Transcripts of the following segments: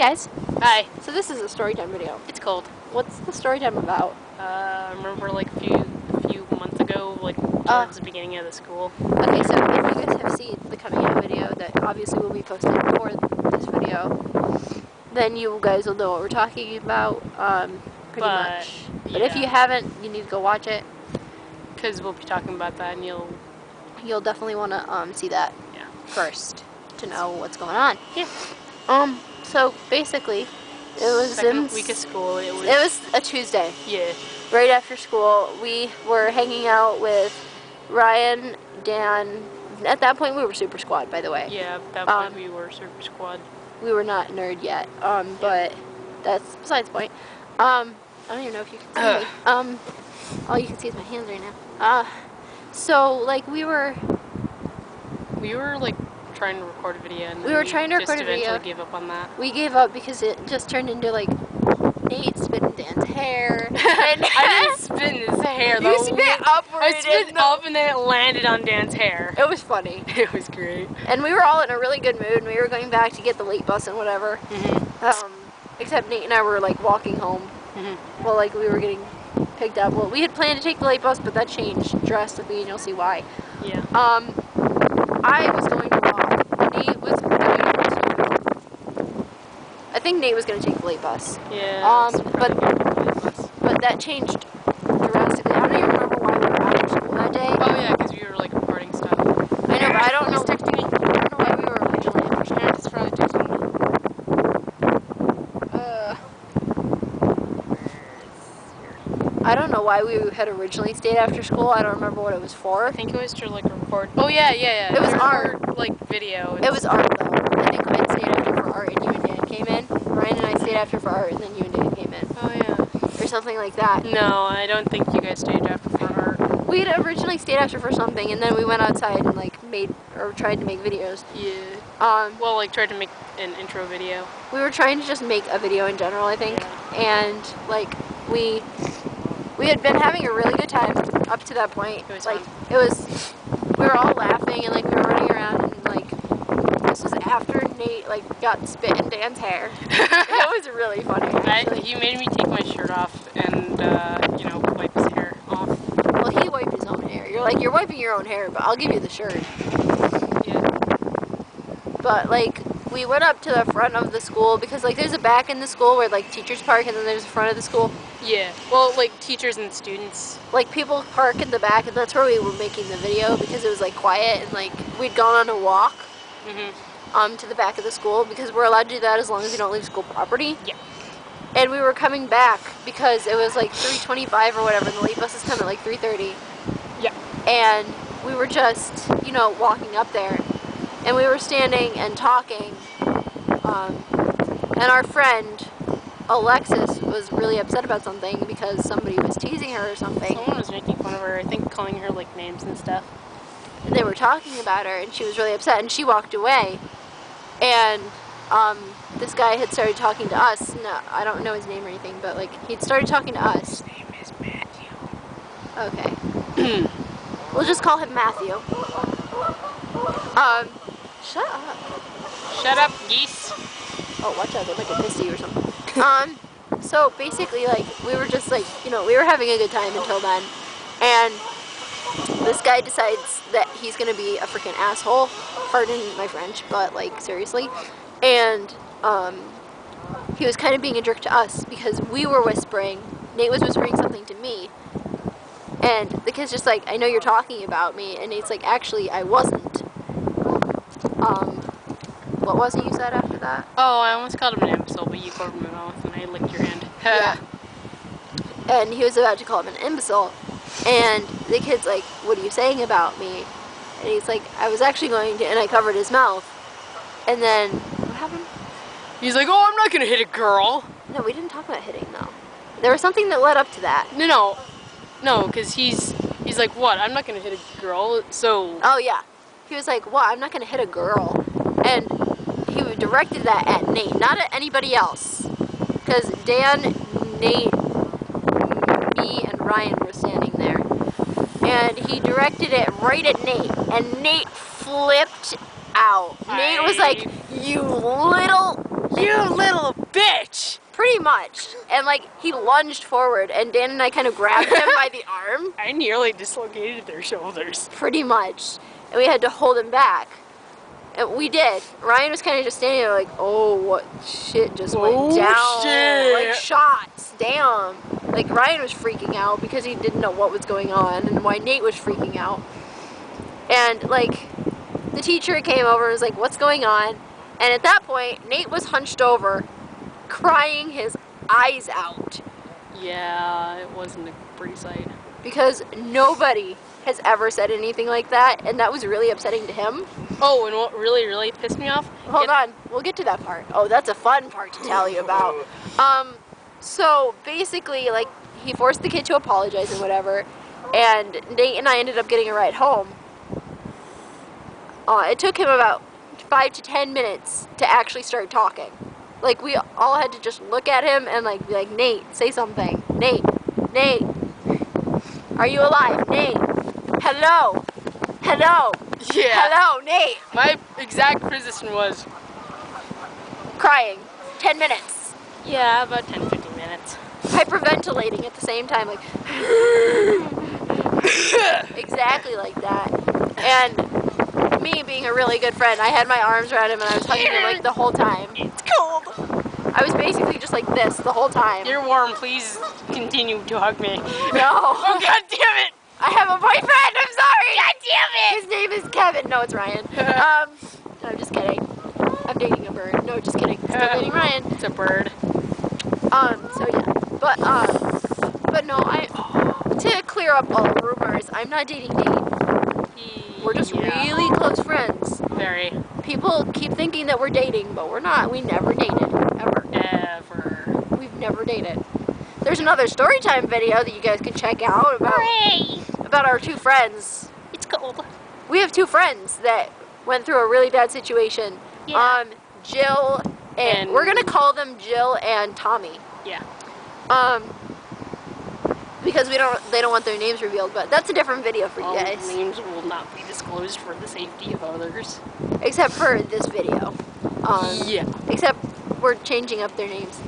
guys. Hi. So this is a story time video. It's cold. What's the story time about? I remember like a few months ago, like towards the beginning of the school. Okay, so if you guys have seen the coming out video that obviously will be posted before this video, then you guys will know what we're talking about, pretty much. But if you haven't, you need to go watch it. Because we'll be talking about that, and you'll definitely want to see that first to know what's going on. Yeah. So basically, it was second week of school. It was a Tuesday. Yeah. Right after school, we were hanging out with Ryan, Dan. At that point, we were Super Squad, by the way. Yeah, at that point we were Super Squad. We were not Nerd yet, but that's besides the point. I don't even know if you can see me. All you can see is my hands right now. So like we were like trying to record a video, and we were trying to record a video. Eventually gave up on that. We gave up because it just turned into like Nate spitting Dan's hair. And I didn't spin his hair though. You spit upward. I spit up and then it landed on Dan's hair. It was funny. It was great. And we were all in a really good mood, and we were going back to get the late bus and whatever. Except Nate and I were like walking home. Well, like we were getting picked up. Well, we had planned to take the late bus, but that changed drastically, and you'll see why. Yeah. I was going to walk. Nate was going to. I think Nate was going to take the late bus. Yeah. But that changed drastically. I don't even remember why we were out of school that day. Oh yeah, because we were like recording stuff. I know, but I don't know. Texting me. I don't know why we were originally at first. Parents probably texting me. I don't know why we had originally stayed after school. I don't remember what it was for. I think it was to like record. Oh yeah. It was art, like video. It was art though. I think I stayed after for art, and you and Dan came in. Ryan and I stayed after for art, and then you and Dan came in. Oh yeah. Or something like that. No, I don't think you guys stayed after for art. We had originally stayed after for something, and then we went outside and like tried to make videos. Yeah. Well, like tried to make an intro video. We were trying to just make a video in general, I think, and like we had been having a really good time up to that point. It was like fun. We were all laughing and like we were running around, and like this was after Nate like got spit in Dan's hair. It was really funny. He made me take my shirt off and wipe his hair off. Well, he wiped his own hair. You're wiping your own hair, but I'll give you the shirt. Yeah. But like we went up to the front of the school because like there's a back in the school where like teachers park, and then there's the front of the school. Yeah. Well, like teachers and students. Like people park in the back, and that's where we were making the video because it was like quiet, and like we'd gone on a walk to the back of the school because we're allowed to do that as long as you don't leave school property. Yeah. And we were coming back because it was like 3:25 or whatever, and the late buses come at like 3:30. Yeah. And we were just, walking up there, and we were standing and talking, and our friend Alexis was really upset about something because somebody was teasing her or something. Someone was making fun of her, I think calling her like names and stuff. And they were talking about her, and she was really upset, and she walked away. And this guy had started talking to us. No, I don't know his name or anything, but like he'd started talking to us. His name is Matthew. Okay. We'll just call him Matthew. Shut up. Shut up, geese. Oh, watch out, they might get pissy or something. So basically, like, we were just like, we were having a good time until then. And this guy decides that he's gonna be a freaking asshole. Pardon my French, but like, seriously. And, he was kind of being a jerk to us because we were whispering. Nate was whispering something to me. And the kid's just like, I know you're talking about me. And Nate's like, actually, I wasn't. What was it you said after that? Oh, I almost called him an imbecile, but you called him my mouth and I licked your hand. Yeah. And he was about to call him an imbecile. And the kid's like, what are you saying about me? And he's like, I was actually going to, and I covered his mouth. And then, what happened? He's like, oh, I'm not going to hit a girl. No, we didn't talk about hitting, though. There was something that led up to that. No, because he's like, what? I'm not going to hit a girl, so... Oh, yeah. He was like, what? I'm not going to hit a girl. And he directed that at Nate, not at anybody else. Because Dan, Nate, me, and Ryan were standing there. And he directed it right at Nate. And Nate flipped out. Nate was like, you little You little bitch! Pretty much. And like he lunged forward and Dan and I kind of grabbed him by the arm. I nearly dislocated their shoulders. Pretty much. And we had to hold him back. And we did. Ryan was kind of just standing there like, oh, what shit just went down. Shit. Like shots. Damn. Like Ryan was freaking out because he didn't know what was going on and why Nate was freaking out. And like the teacher came over and was like, what's going on? And at that point, Nate was hunched over, crying his eyes out. Yeah, it wasn't a pretty sight. Because nobody has ever said anything like that, and that was really upsetting to him. Oh, and what really, really pissed me off? Hold on, we'll get to that part. Oh, that's a fun part to tell you about. So basically, like, he forced the kid to apologize and whatever, and Nate and I ended up getting a ride home. It took him about 5 to 10 minutes to actually start talking. Like, we all had to just look at him and, like, be like, Nate, say something. Nate, are you alive? Nate, hello, Yeah. hello, Nate. My exact position was, Crying, 10 minutes. yeah, about 10-15 minutes. Hyperventilating at the same time, like, exactly like that. And me being a really good friend, I had my arms around him and I was hugging him like the whole time. It's cold. I was basically just like this the whole time. You're warm. Please continue to hug me. No. Oh, God damn it. I have a boyfriend, I'm sorry! God damn it. His name is Kevin. No, it's Ryan. I'm just kidding. I'm dating a bird. No, just kidding. Still dating Ryan. It's a bird. So yeah. But no, to clear up all rumors, I'm not dating Nate. We're just really close friends. Very. People keep thinking that we're dating, but we're not. We never dated. Ever. Ever. We've never dated. There's another story time video that you guys can check out about our two friends. It's cold. We have two friends that went through a really bad situation. Yeah. Jill and we're gonna call them Jill and Tommy. Yeah. Because they don't want their names revealed, but that's a different video for you All guys. names will not be disclosed for the safety of others. Except for this video. Yeah. Except we're changing up their names.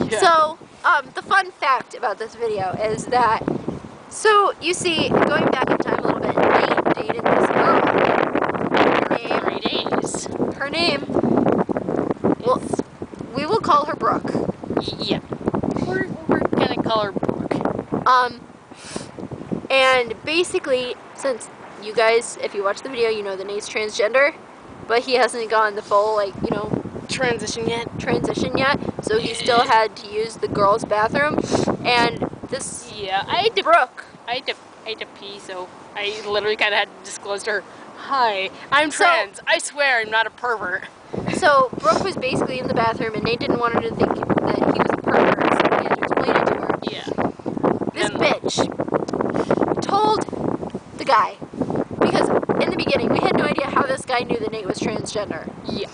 Yeah. So, the fun fact about this video is that, so you see, going back in time a little bit, Nate dated this girl. For 3 days. Her name, well, we will call her Brooke. Yeah. We're gonna call her Brooke. And basically, since you guys, if you watch the video, you know that Nate's transgender, but he hasn't gone the full, like, you know, Transition yet? so he still had to use the girls' bathroom, and this Yeah, I had to Brooke. I had to pee, so I literally kind of had to disclose to her, hi, I'm trans. I swear I'm not a pervert. So Brooke was basically in the bathroom, and Nate didn't want her to think that he was a pervert, so he had to explain it to her. Yeah. This bitch told the guy, because in the beginning we had no idea how this guy knew that Nate was transgender. Yeah.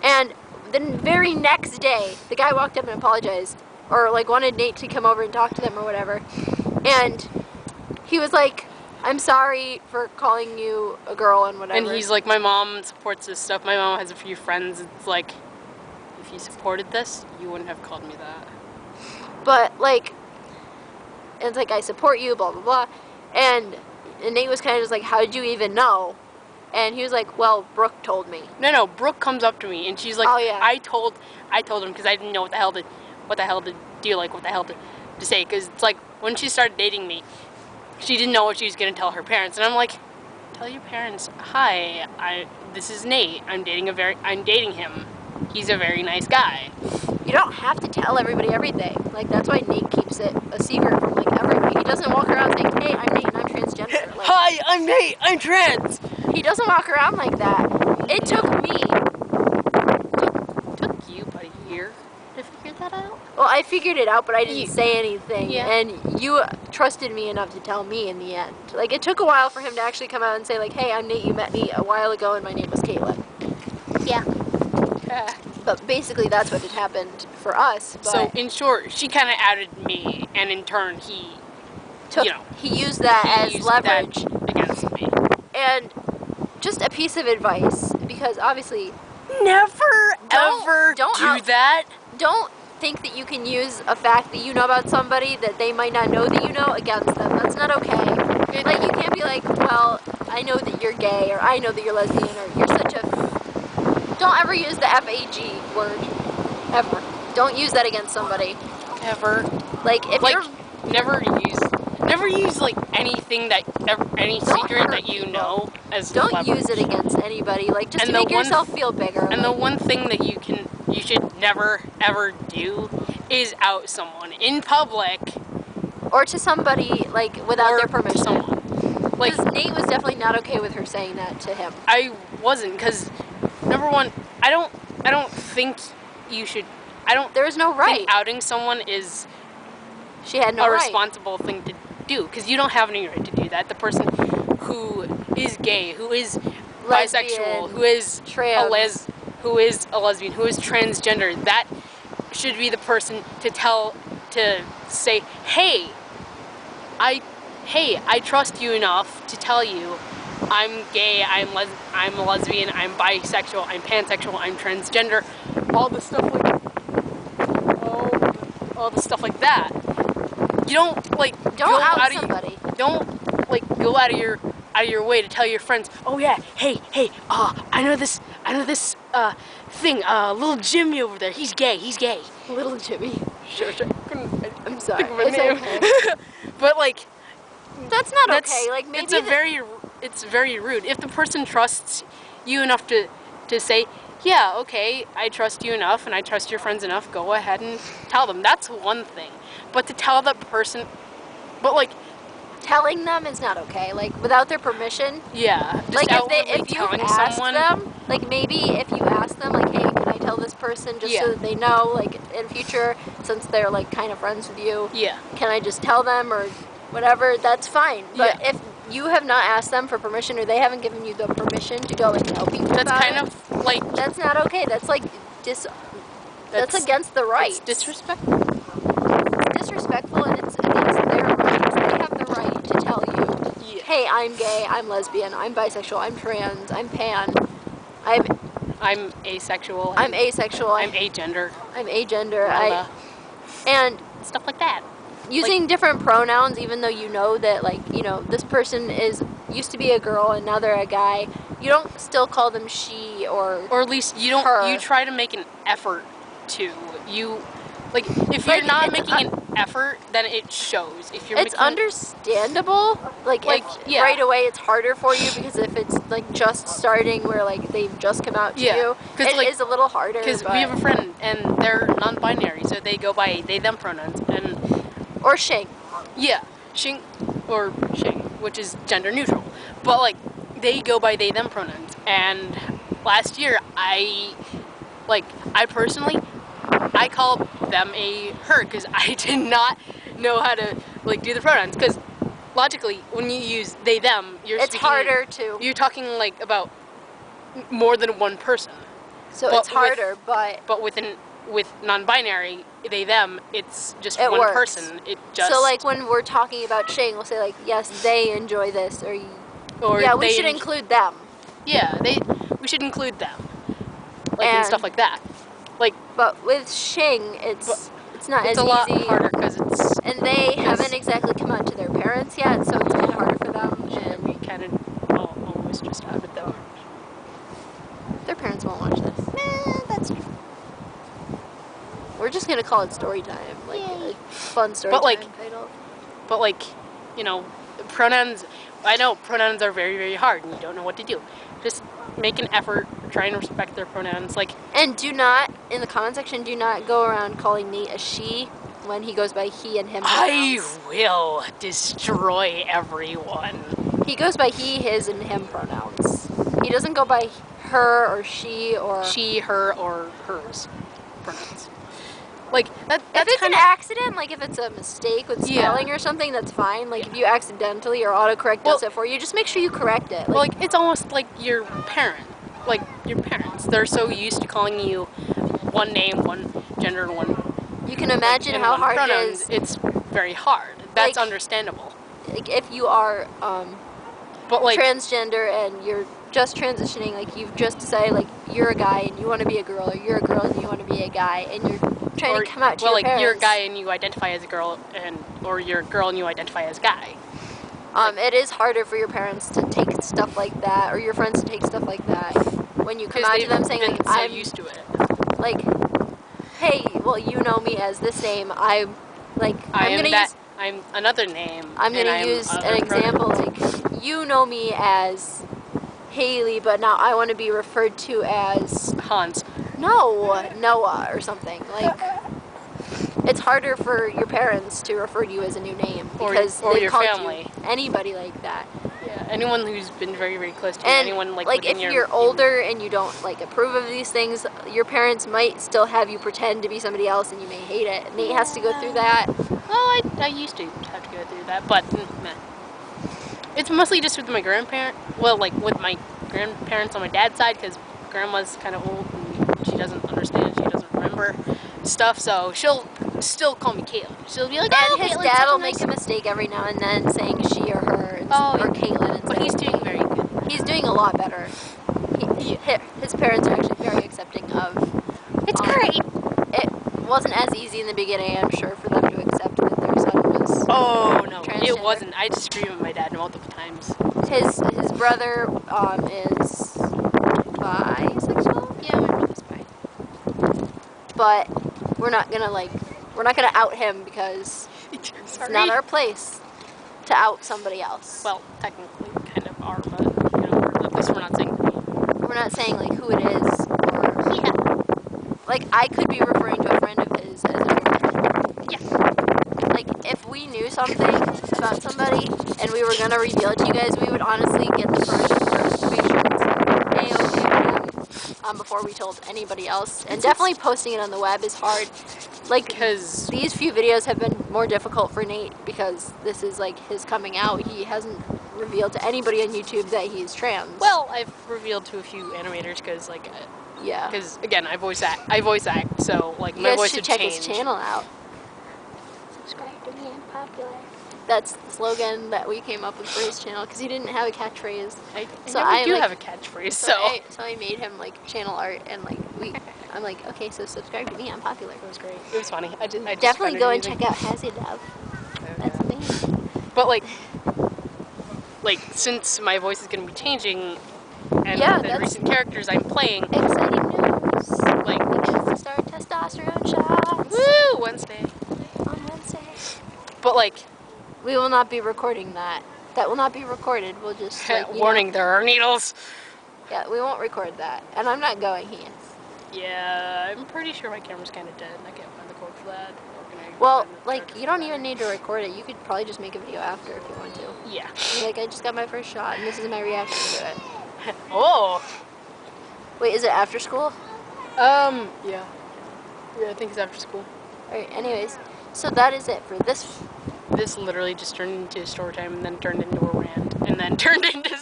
And the very next day, the guy walked up and apologized, or like wanted Nate to come over and talk to them or whatever. And he was like, I'm sorry for calling you a girl and whatever. And he's like, my mom supports this stuff. My mom has a few friends. It's like, if you supported this, you wouldn't have called me that. But like, and it's like, I support you, blah, blah, blah. And Nate was kind of just like, how did you even know? And he was like, well, Brooke told me. No, Brooke comes up to me and she's like, Oh, yeah. I told him because I didn't know what the hell to do, like what the hell to say. Because it's like, when she started dating me, she didn't know what she was going to tell her parents. And I'm like, tell your parents, hi, this is Nate. I'm dating him. He's a very nice guy. You don't have to tell everybody everything. Like, that's why Nate keeps it a secret from like everybody. He doesn't walk around saying, hey, I'm Nate and I'm transgender. Like, Hi, I'm Nate. I'm trans. he doesn't walk around like that. It took me. Took you about a year to figure that out. Well, I figured it out, but I didn't say anything. Yeah. And you trusted me enough to tell me in the end. Like, it took a while for him to actually come out and say, like, hey, I'm Nate, you met me a while ago, and my name was Caitlin. Yeah. But basically, that's what had happened for us. But So, in short, she kind of outed me, and in turn, he he used that as used leverage. that against me. And just a piece of advice, because obviously never ever don't do that. Don't think that you can use a fact that you know about somebody that they might not know that you know against them. That's not okay. Like, you can't be like, well, I know that you're gay, or I know that you're lesbian, or you're such a... Don't ever use the F-A-G word. Ever. Don't use that against somebody. Ever. Like, if like, you're... Never use, like, anything that, any secret that you know as Don't use it against anybody, like, just to make yourself feel bigger. And the one thing that you should never, ever do is out someone in public. Or to somebody, like, without their permission. Someone. Like, because Nate was definitely not okay with her saying that to him. I wasn't, because, number one, I don't think you should, there is no right. Think outing someone is she had no a right. responsible thing to do, because you don't have any right to do that. The person who is gay, who is lesbian, bisexual, who is trans, who is a lesbian, who is transgender, that should be the person to say, hey, I trust you enough to tell you I'm gay, I'm a lesbian, I'm bisexual, I'm pansexual, I'm transgender, all the stuff like that. You don't, like, don't out somebody. Don't, like, go out of your way to tell your friends, oh yeah, hey, I know this thing, little Jimmy over there, he's gay. Little Jimmy. Sure. I'm sorry. It's okay. But, like, that's not okay. Like, maybe it's very rude. If the person trusts you enough to say, yeah, okay, I trust you enough and I trust your friends enough, go ahead and tell them. That's one thing. But to tell that person, telling them is not okay. Like, without their permission. Yeah. Like, if you ask them, like, maybe if you ask them, like, hey, can I tell this person just so that they know, like, in future, since they're, like, kind of friends with you, can I just tell them or whatever, that's fine. But if you have not asked them for permission, or they haven't given you the permission to go and tell people that's not okay. That's like that's against the rights. It's disrespectful. It's disrespectful, and it's against their rights. They have the right to tell you, hey, I'm gay, I'm lesbian, I'm bisexual, I'm trans, I'm pan, I'm asexual. I'm asexual. I'm agender. I'm agender. And stuff like that. Using different pronouns, even though you know that, like, you know, this person used to be a girl and now they're a guy. You don't still call them she or at least you don't. Her. You try to make an effort to. Like, if you're not making an effort, then it shows. If you're, it's understandable. Like right away, it's harder for you because if it's like just starting, where like they've just come out to you, it is a little harder. Because we have a friend and they're non-binary, so they go by they/them pronouns or shing. Yeah, shing or shing, which is gender neutral. But like they go by they/them pronouns. And last year, I personally, I called them a her because I did not know how to like do the pronouns. Because logically, when you use they/them, it's harder to. You're talking like about more than one person. So it's harder, but with non-binary they/them, it's just one person. So like when we're talking about shing, we'll say like, yes, they enjoy this, or yeah, we should include them. Yeah, we should include them, like and stuff like that. Like, but with shing, it's not as easy. It's a lot harder because and they haven't exactly come out to their parents yet, so it's kind of harder for them. And we kind of almost just have it though. Their parents won't watch this. That's true. We're just gonna call it story time, like a fun story time title. But like, you know, pronouns. I know pronouns are very, very hard, and you don't know what to do. Just make an effort, try and respect their pronouns. Like, and do not, in the comment section, do not go around calling Nate a she when he goes by he and him pronouns. I will destroy everyone. He goes by he, his, and him pronouns. He doesn't go by her or she, her, or hers pronouns. Like, that's if it's an accident, like if it's a mistake with spelling or something, that's fine. Like if you accidentally or autocorrect does it for you, just make sure you correct it. Like it's almost like your parent. Like your parents. They're so used to calling you one name, one gender, one. You can imagine how hard pronouns. it is. It's very hard. That's understandable. Like if you are but like transgender and your just transitioning, like you've just decided like you're a guy and you want to be a girl, or you're a girl and you want to be a guy, and you're trying to come out to your parents. You're a guy and you identify as a girl, or you're a girl and you identify as a guy. It is harder for your parents to take stuff like that, or your friends to take stuff like that when you come out to them saying like, I'm used to it. Like, hey, well, you know me as this name. I'm another name. I'm gonna use an example. Like, you know me as Haley, but now I want to be referred to as Hans. No, Noah or something. Like, it's harder for your parents to refer to you as a new name because or they your called family. you anybody like that. Yeah, anyone who's been very, very close to you. And anyone like if you're older and you don't like approve of these things, your parents might still have you pretend to be somebody else, and you may hate it. Nate has to go through that. Well, I used to have to go through that, but meh. It's mostly just with my grandparents. Well, like with my grandparents on my dad's side, because grandma's kind of old and she doesn't understand. She doesn't remember stuff, so she'll still call me Caitlin. She'll be like, and his dad will make a mistake every now and then, saying she or her or Caitlin. But he's doing very good. He's doing a lot better. His parents are actually very accepting of. It's great. It wasn't as easy in the beginning, I'm sure, for them to accept that their son was. Oh no, transgender. it wasn't. I disagreed with my dad multiple times. His brother is bisexual. Yeah, my brother's bi. But we're not gonna out him because it's not our place to out somebody else. Well, technically, kind of are, but at least we're not saying. We're not saying like who it is, or like I could be referring to a friend of his as a boyfriend. Yeah. Like if we knew something about somebody and we were gonna reveal it to you guys, we would honestly get the person first to make sure it's A-okay with them before we told anybody else. And definitely posting it on the web is hard. Like, because these few videos have been more difficult for Nate because this is like his coming out. He hasn't revealed to anybody on YouTube that he's trans. Well, I've revealed to a few animators because like yeah. Because again, I voice act, so like you my guys voice should would check change. his channel out. Subscribe to me, I'm popular. That's the slogan that we came up with for his channel because he didn't have a catchphrase. I do have a catchphrase, so I made him like channel art and like I'm like, okay, so subscribe to me, I'm popular. It was great. It was funny. I just definitely go and check out Hazzy Dove. That's me. But like since my voice is gonna be changing, and the recent characters I'm playing. Exciting news. Like we get to start testosterone shots. Woo! Wednesday. On Wednesday. But like. We will not be recording that. That will not be recorded. We'll just warning. There are needles. Yeah, we won't record that. And I'm not going. He is. Yeah, I'm pretty sure my camera's kind of dead. And I can't find the cord for that. Well, like you don't even need to record it. You could probably just make a video after if you want to. Yeah. Like I just got my first shot, and this is my reaction to it. Oh. Wait, is it after school? Yeah. Yeah, I think it's after school. All right. Anyways, so that is it for this. This literally just turned into story time, and then turned into a rant, and then turned into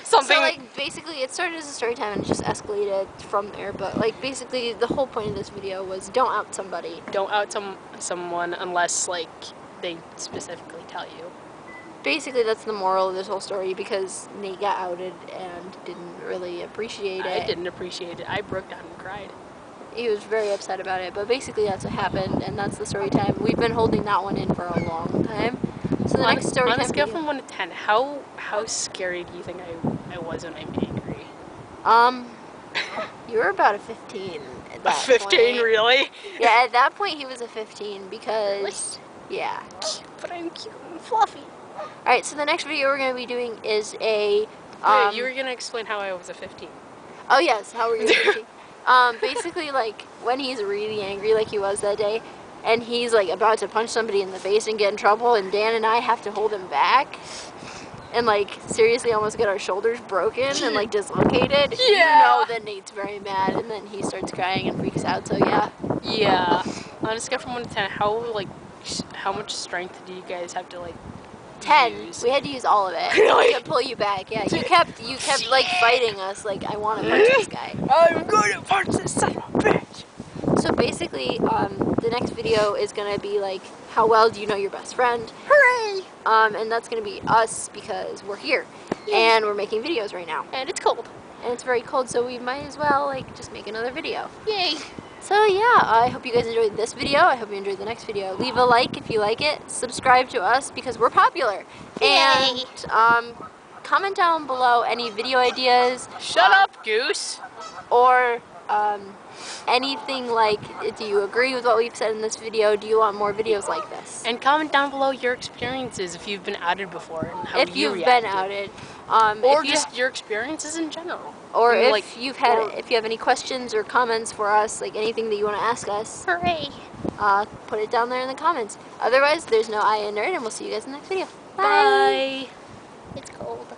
something. So like basically, it started as a story time and it just escalated from there. But like basically, the whole point of this video was don't out somebody. Don't out someone unless like they specifically tell you. Basically, that's the moral of this whole story because Nate got outed and didn't really appreciate it. I didn't appreciate it. I broke down and cried. He was very upset about it, but basically that's what happened, and that's the story time. We've been holding that one in for a long time. So the next story time. On a scale from 1 to 10, how scary do you think I was when I'm angry? You were about a 15 at that 15, point. really? Yeah, at that point he was a 15 because, yeah. But I'm cute and fluffy. Alright, so the next video we're going to be doing is a... Wait, you were going to explain how I was a 15. Oh yes, how were you 15? Basically, like, when he's really angry like he was that day, and he's, like, about to punch somebody in the face and get in trouble, and Dan and I have to hold him back, and, like, seriously almost get our shoulders broken and, like, dislocated, yeah. You know that Nate's very mad, and then he starts crying and freaks out, so yeah. Yeah. On a scale from 1 to 10, how much strength do you guys have to, like, 10. use? We had to use all of it. Really? To pull you back. Yeah, you kept like fighting us. Like I want to punch this guy. I'm going to punch this son of a bitch. So basically, the next video is gonna be like, how well do you know your best friend? Hooray! And that's gonna be us because we're here and we're making videos right now. And it's cold. And it's very cold, so we might as well like just make another video. Yay! So yeah, I hope you guys enjoyed this video. I hope you enjoyed the next video. Leave a like if you like it. Subscribe to us because we're popular. Yay. And comment down below any video ideas. Shut up, Goose! Or anything like, do you agree with what we've said in this video? Do you want more videos like this? And comment down below your experiences if you've been outed before and how If you you've been reacted. outed. Or if you just your experiences in general. Or if like, you've had, if you have any questions or comments for us, like anything that you want to ask us, hooray! put it down there in the comments. Otherwise, there's no I in Nerd, and we'll see you guys in the next video. Bye. It's cold.